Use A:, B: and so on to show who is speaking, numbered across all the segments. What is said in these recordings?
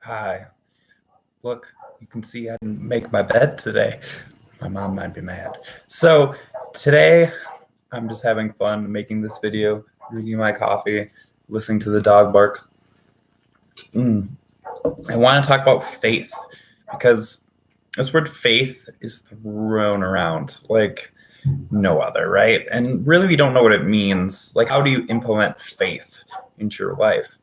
A: Hi. Look, you can see I didn't make my bed today. My mom might be mad. So today I'm just having fun making this video, drinking my coffee, listening to the dog bark. I want to talk about faith because this word faith is thrown around like no other, right? And really, we don't know what it means. Like, how do you implement faith into your life?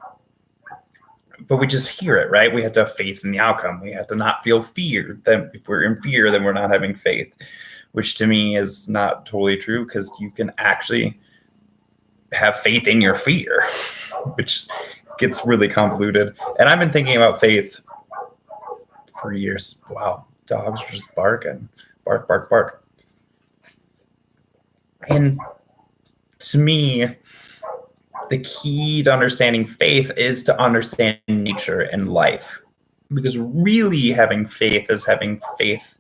A: But we just hear it, right? We have to have faith in the outcome. We have to not feel fear. Then if we're in fear, then we're not having faith, which to me is not totally true because you can actually have faith in your fear, which gets really convoluted. And I've been thinking about faith for years. Wow, dogs are just barking, bark, bark, bark. And to me, the key to understanding faith is to understand nature and life. Because really having faith is having faith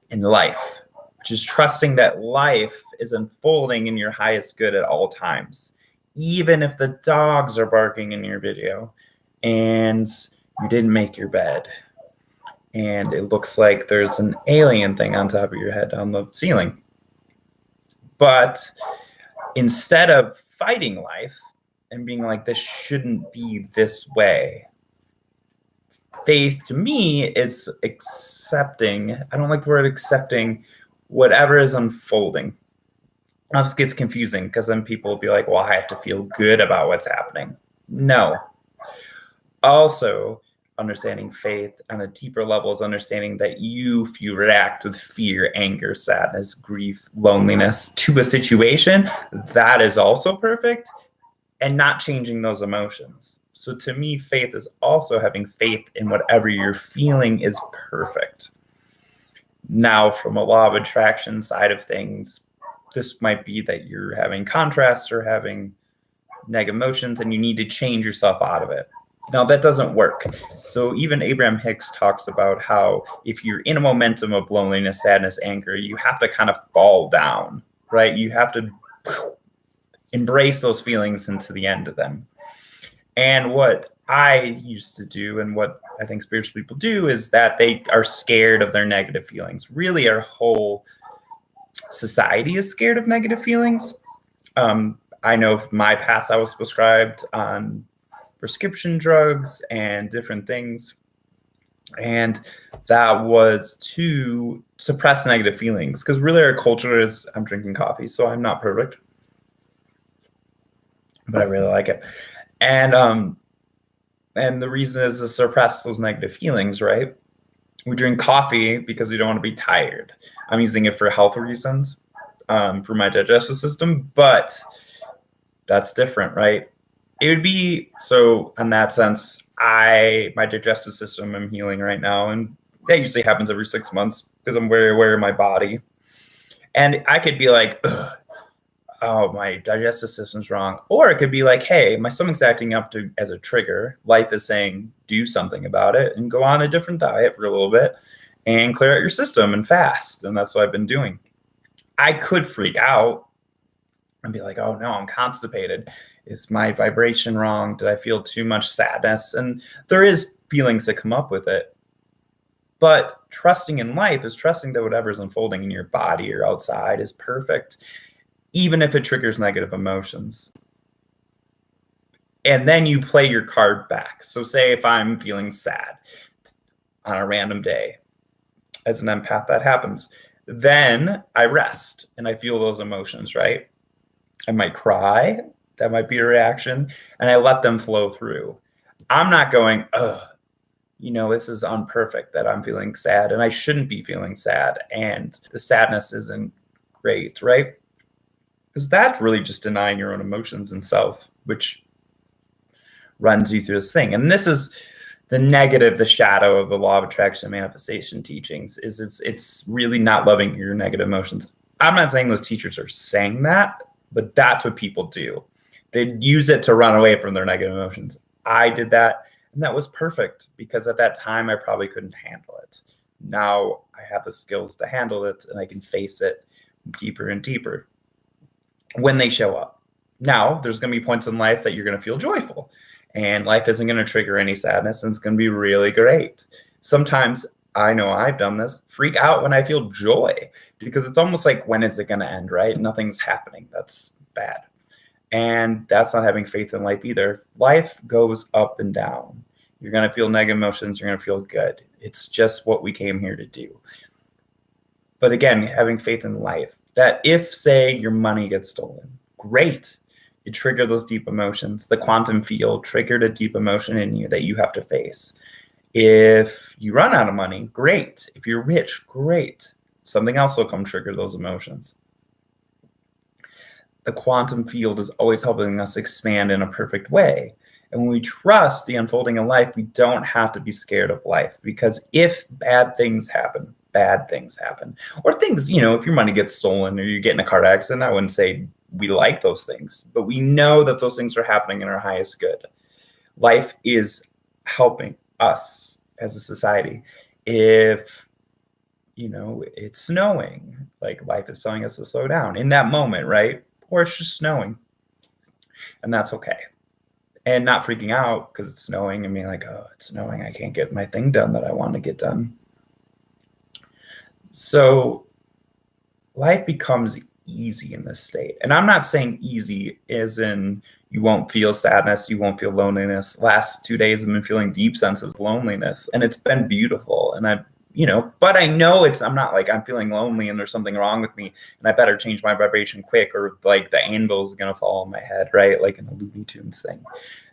A: in life, which is trusting that life is unfolding in your highest good at all times. Even if the dogs are barking in your video and you didn't make your bed and it looks like there's an alien thing on top of your head on the ceiling. But instead of fighting life and being like, this shouldn't be this way, faith to me is accepting. I don't like the word accepting whatever is unfolding. This gets confusing because then people will be like, well, I have to feel good about what's happening. No. Also, understanding faith on a deeper level is understanding that if you react with fear, anger, sadness, grief, loneliness to a situation, that is also perfect, and not changing those emotions. So to me, faith is also having faith in whatever you're feeling is perfect. Now, from a law of attraction side of things, this might be that you're having contrast or having negative emotions and you need to change yourself out of it. Now, that doesn't work. So even Abraham Hicks talks about how if you're in a momentum of loneliness, sadness, anger, you have to kind of fall down, right? You have to embrace those feelings into the end of them. And what I used to do and what I think spiritual people do is that they are scared of their negative feelings. Really, our whole society is scared of negative feelings. I know in my past I was prescribed on prescription drugs and different things. And that was to suppress negative feelings because really our culture is, I'm drinking coffee, so I'm not perfect, but I really like it. And the reason is to suppress those negative feelings, right? We drink coffee because we don't want to be tired. I'm using it for health reasons, for my digestive system, but that's different, right? It would be, so in that sense, my digestive system, I'm healing right now, and that usually happens every 6 months because I'm very aware of my body. And I could be like, ugh, oh, my digestive system's wrong. Or it could be like, hey, my stomach's acting up as a trigger. Life is saying, do something about it and go on a different diet for a little bit and clear out your system and fast. And that's what I've been doing. I could freak out and be like, oh no, I'm constipated. Is my vibration wrong? Did I feel too much sadness? And there is feelings that come up with it. But trusting in life is trusting that whatever's unfolding in your body or outside is perfect, even if it triggers negative emotions. And then you play your card back. So say if I'm feeling sad on a random day, as an empath, that happens. Then I rest and I feel those emotions, right? I might cry. That might be a reaction. And I let them flow through. I'm not going, ugh, this is unperfect that I'm feeling sad and I shouldn't be feeling sad. And the sadness isn't great, right? Because that's really just denying your own emotions and self, which runs you through this thing. And this is the negative, the shadow of the law of attraction and manifestation teachings, is it's really not loving your negative emotions. I'm not saying those teachers are saying that, but that's what people do. They use it to run away from their negative emotions. I did that, and that was perfect because at that time I probably couldn't handle it. Now I have the skills to handle it, and I can face it deeper and deeper when they show up. Now, there's going to be points in life that you're going to feel joyful, and life isn't going to trigger any sadness, and it's going to be really great. Sometimes, I know I've done this, freak out when I feel joy, because it's almost like, when is it going to end, right? Nothing's happening. That's bad. And that's not having faith in life either. Life goes up and down. You're going to feel negative emotions. You're going to feel good. It's just what we came here to do. But again, having faith in life, that if, say, your money gets stolen, great. You trigger those deep emotions. The quantum field triggered a deep emotion in you that you have to face. If you run out of money, great. If you're rich, great. Something else will come trigger those emotions. The quantum field is always helping us expand in a perfect way. And when we trust the unfolding of life, we don't have to be scared of life, because if bad things happen, or things, if your money gets stolen or you get in a car accident, I wouldn't say we like those things, but we know that those things are happening in our highest good. Life is helping us as a society. If it's snowing, like, life is telling us to slow down in that moment, right? Or it's just snowing, and that's okay. And not freaking out because it's snowing and being like, oh, it's snowing, I can't get my thing done that I want to get done. So life becomes easy in this state. And I'm not saying easy as in you won't feel sadness, you won't feel loneliness. Last 2 days I've been feeling deep senses of loneliness, and it's been beautiful. And but I know I'm not like I'm feeling lonely and there's something wrong with me and I better change my vibration quick, or like the anvil's going to fall on my head, right? Like in a Looney Tunes thing.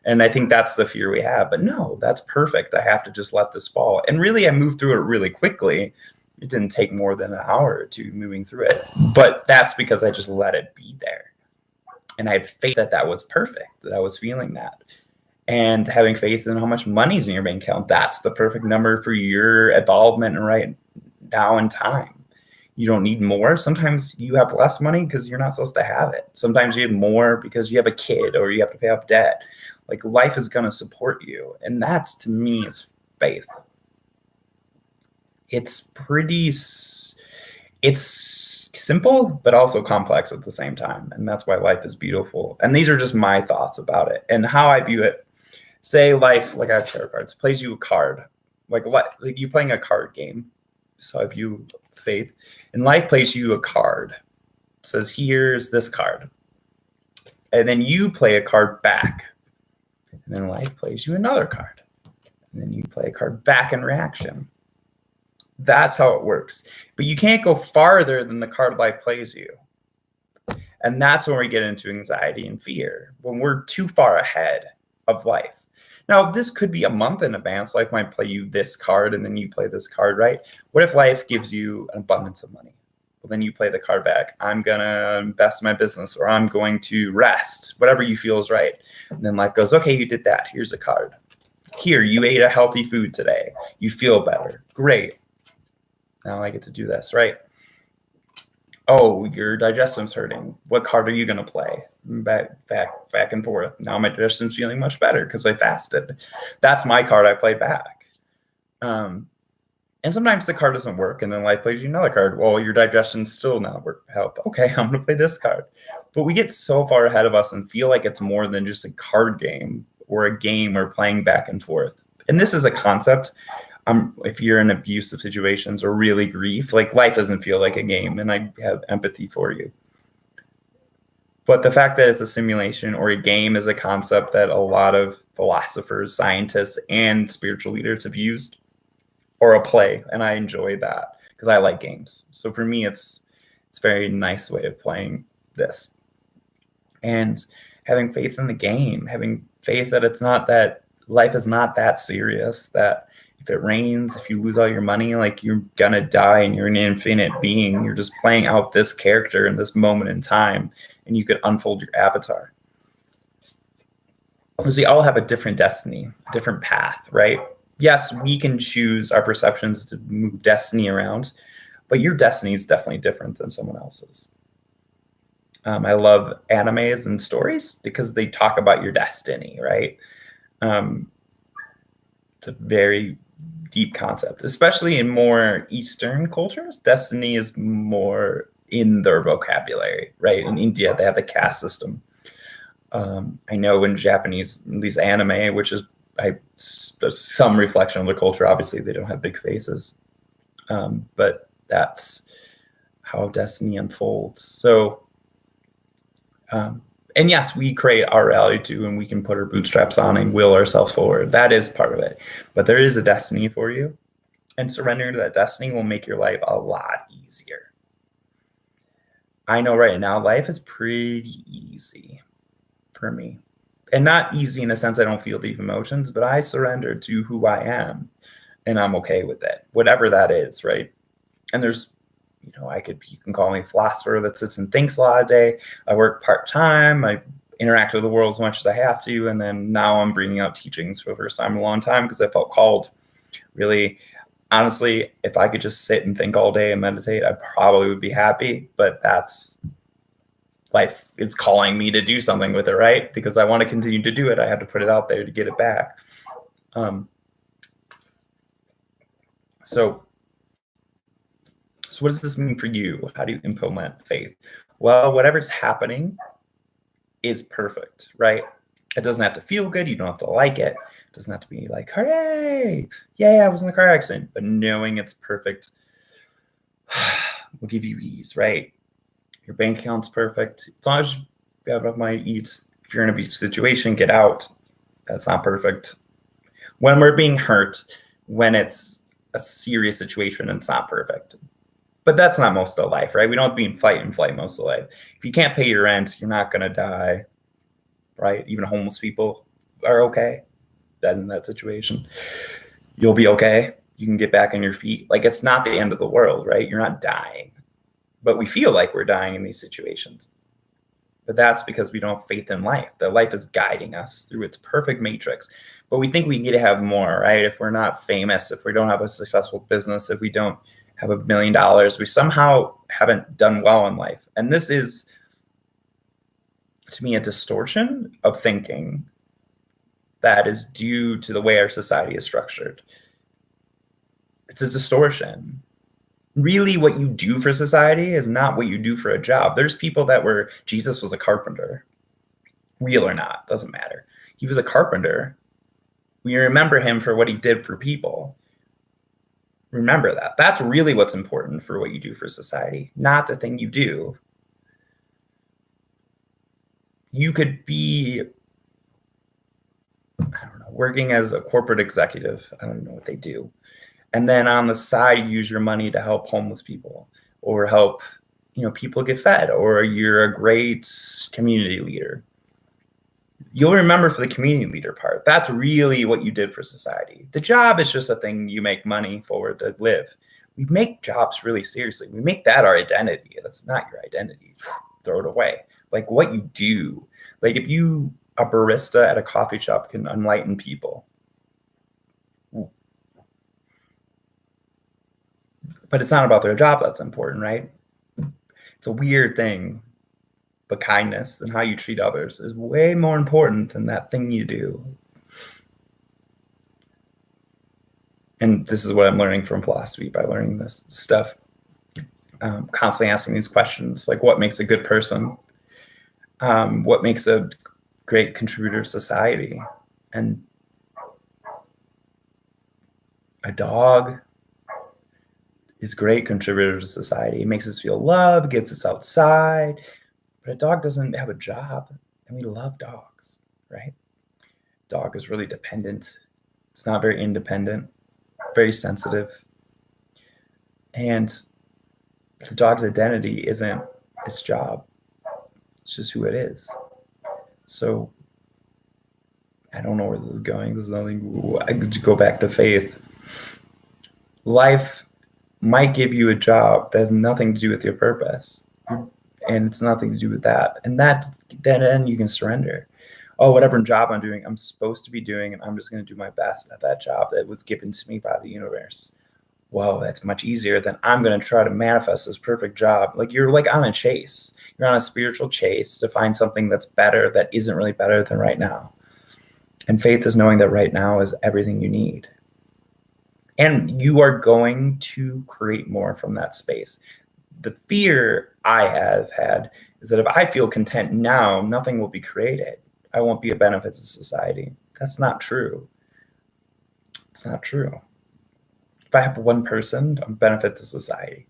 A: And I think that's the fear we have. But no, that's perfect. I have to just let this fall. And really, I moved through it really quickly. It didn't take more than an hour or two moving through it. But that's because I just let it be there. And I had faith that was perfect, that I was feeling that. And having faith in how much money's in your bank account, that's the perfect number for your involvement right now in time. You don't need more. Sometimes you have less money because you're not supposed to have it. Sometimes you have more because you have a kid or you have to pay off debt. Like, life is going to support you. And that's, to me, is faith. It's simple, but also complex at the same time. And that's why life is beautiful. And these are just my thoughts about it and how I view it. Say life, like I have tarot cards, plays you a card, like you playing a card game. So I view faith, and life plays you a card. It says, here's this card. And then you play a card back. And then life plays you another card. And then you play a card back in reaction. That's how it works. But you can't go farther than the card life plays you. And that's when we get into anxiety and fear, when we're too far ahead of life. Now, this could be a month in advance. Life might play you this card and then you play this card, right? What if life gives you an abundance of money? Well, then you play the card back. I'm going to invest in my business, or I'm going to rest, whatever you feel is right. And then life goes, okay, you did that. Here's a card. Here, you ate a healthy food today. You feel better. Great. Now I get to do this, right? Oh, your digestion's hurting. What card are you going to play? Back and forth. Now my digestion's feeling much better because I fasted. That's my card I played back. And sometimes the card doesn't work, and then life plays you another card. Well, your digestion's still not help. Okay, I'm going to play this card. But we get so far ahead of us and feel like it's more than just a card game or a game we're playing back and forth. And this is a concept. If you're in abusive situations or really grief, like, life doesn't feel like a game, and I have empathy for you. But the fact that it's a simulation or a game is a concept that a lot of philosophers, scientists, and spiritual leaders have used, or a play, and I enjoy that because I like games. So for me, it's a very nice way of playing this. And having faith in the game, having faith that it's not that life is not that serious, that if it rains, if you lose all your money, like, you're gonna die and you're an infinite being. You're just playing out this character in this moment in time, and you could unfold your avatar. Because we all have a different destiny, a different path, right? Yes, we can choose our perceptions to move destiny around, but your destiny is definitely different than someone else's. I love animes and stories because they talk about your destiny, right? It's a very deep concept, especially in more Eastern cultures. Destiny is more in their vocabulary, right? In India, they have the caste system. I know in Japanese, at least anime, which is some reflection of the culture. Obviously, they don't have big faces, but that's how destiny unfolds. So, and yes, we create our reality too, and we can put our bootstraps on and will ourselves forward. That is part of it. But there is a destiny for you, and surrendering to that destiny will make your life a lot easier. I know right now life is pretty easy for me. And not easy in a sense I don't feel deep emotions, but I surrender to who I am and I'm okay with it, whatever that is, right? And there's, you can call me a philosopher that sits and thinks a lot of day. I work part-time. I interact with the world as much as I have to. And then now I'm bringing out teachings for the first time in a long time because I felt called. Really, honestly, if I could just sit and think all day and meditate, I probably would be happy, but that's life is calling me to do something with it, right? Because I want to continue to do it. I have to put it out there to get it back. So what does this mean for you? How do you implement faith? Well, whatever's happening is perfect, right? It doesn't have to feel good. You don't have to like it. It doesn't have to be like, hooray, yeah, I was in a car accident. But knowing it's perfect will give you ease, right? Your bank account's perfect. As long as you have enough money to eat. If you're in a beach situation, get out. That's not perfect. When we're being hurt, when it's a serious situation, it's not perfect. But that's not most of life, right? We don't be in fight and flight most of life. If you can't pay your rent, you're not going to die, right? Even homeless people are okay in that situation. You'll be okay. You can get back on your feet. Like, it's not the end of the world, right? You're not dying. But we feel like we're dying in these situations. But that's because we don't have faith in life. That life is guiding us through its perfect matrix. But we think we need to have more, right? If we're not famous, if we don't have a successful business, if we don't have $1 million, we somehow haven't done well in life. And this is, to me, a distortion of thinking that is due to the way our society is structured. It's a distortion. Really, what you do for society is not what you do for a job. There's people Jesus was a carpenter. Real or not, doesn't matter. He was a carpenter. We remember him for what he did for people. Remember that. That's really what's important for what you do for society, not the thing you do. You could be, I don't know, working as a corporate executive. I don't know what they do. And then on the side, you use your money to help homeless people or help, people get fed, or you're a great community leader. You'll remember for the community leader part. That's really what you did for society. The job is just a thing you make money for to live. We make jobs really seriously. We make that our identity. That's not your identity. Throw it away. Like what you do. Like if you, a barista at a coffee shop, can enlighten people. But it's not about their job that's important, right? It's a weird thing. But kindness and how you treat others is way more important than that thing you do. And this is what I'm learning from philosophy by learning this stuff. Constantly asking these questions, like what makes a good person? What makes a great contributor to society? And a dog is a great contributor to society. It makes us feel loved, gets us outside. But a dog doesn't have a job, and we love dogs, right? Dog is really dependent. It's not very independent, very sensitive. And the dog's identity isn't its job. It's just who it is. So I don't know where this is going. This is nothing. I could go back to faith. Life might give you a job that has nothing to do with your purpose. And it's nothing to do with that. And then you can surrender. Oh, whatever job I'm doing, I'm supposed to be doing, and I'm just going to do my best at that job that was given to me by the universe. Whoa, that's much easier than I'm going to try to manifest this perfect job. Like you're like on a chase. You're on a spiritual chase to find something that's better that isn't really better than right now. And faith is knowing that right now is everything you need. And you are going to create more from that space. The fear I have had is that if I feel content now, nothing will be created. I won't be a benefit to society. That's not true. It's not true. If I help one person, I'm a benefit to society.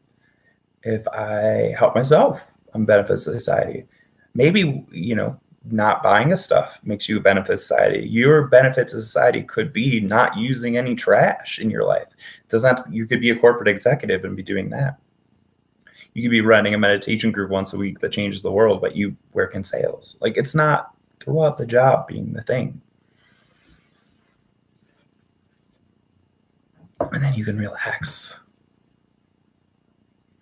A: If I help myself, I'm a benefit to society. Maybe, not buying a stuff makes you a benefit to society. Your benefit to society could be not using any trash in your life. You could be a corporate executive and be doing that. You could be running a meditation group once a week that changes the world, but you work in sales. Like, it's not throughout the job being the thing. And then you can relax.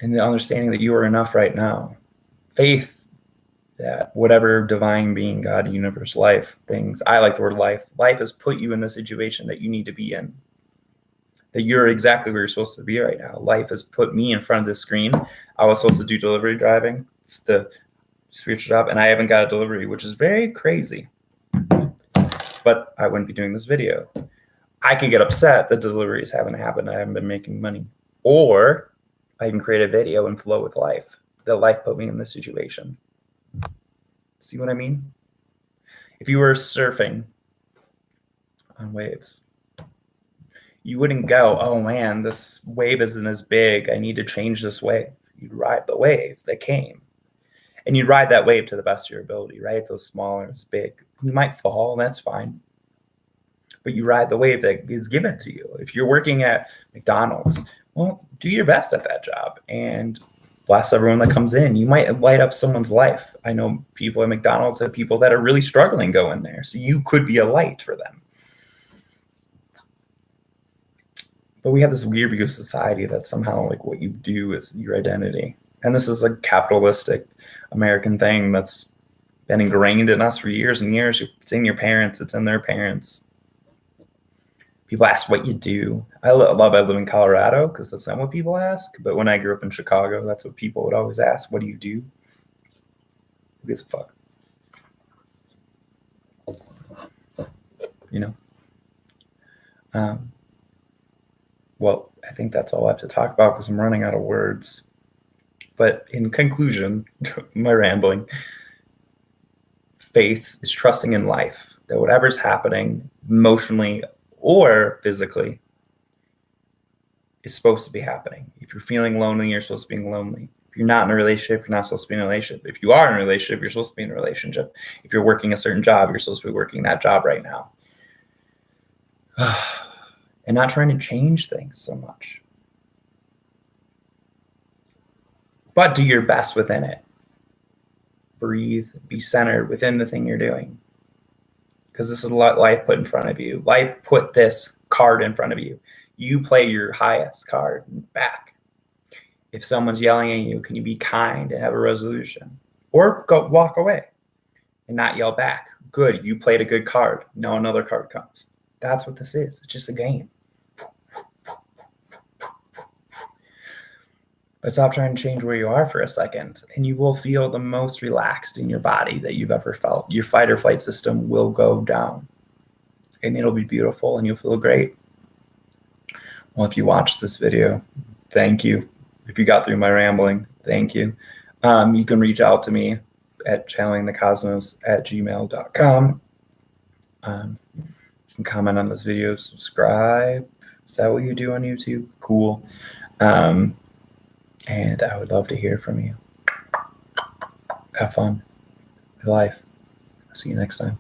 A: And the understanding that you are enough right now. Faith that whatever divine being, God, universe, life, things, I like the word life. Life has put you in the situation that you need to be in. That you're exactly where you're supposed to be right now. Life has put me in front of this screen. I was supposed to do delivery driving. It's the spiritual job, and I haven't got a delivery, which is very crazy. But I wouldn't be doing this video. I could get upset that deliveries haven't happened. I haven't been making money. Or I can create a video and flow with life. That life put me in this situation. See what I mean? If you were surfing on waves, you wouldn't go, oh man, this wave isn't as big. I need to change this wave. You'd ride the wave that came. And you'd ride that wave to the best of your ability, right? If it was smaller, it's big. You might fall, and that's fine. But you ride the wave that is given to you. If you're working at McDonald's, well, do your best at that job and bless everyone that comes in. You might light up someone's life. I know people at McDonald's have people that are really struggling going there. So you could be a light for them. But we have this weird view of society that somehow like what you do is your identity. And this is a capitalistic American thing that's been ingrained in us for years and years. It's in your parents. It's in their parents. People ask what you do. I live in Colorado because that's not what people ask. But when I grew up in Chicago, that's what people would always ask. What do you do? Who gives a fuck? Well, I think that's all I have to talk about because I'm running out of words. But in conclusion, my rambling, faith is trusting in life, that whatever's happening emotionally or physically is supposed to be happening. If you're feeling lonely, you're supposed to be lonely. If you're not in a relationship, you're not supposed to be in a relationship. If you are in a relationship, you're supposed to be in a relationship. If you're working a certain job, you're supposed to be working that job right now. And not trying to change things so much. But do your best within it. Breathe, be centered within the thing you're doing. Because this is what life put in front of you. Life put this card in front of you. You play your highest card back. If someone's yelling at you, can you be kind and have a resolution? Or go walk away and not yell back. Good, you played a good card. Now another card comes. That's what this is. It's just a game. But stop trying to change where you are for a second, and you will feel the most relaxed in your body that you've ever felt. Your fight or flight system will go down, and it'll be beautiful, and you'll feel great. Well, if you watched this video, thank you. If you got through my rambling, thank you. You can reach out to me at channelingthecosmos@gmail.com. You can comment on this video, subscribe. Is that what you do on YouTube? Cool. And I would love to hear from you. Have fun with life. I'll see you next time.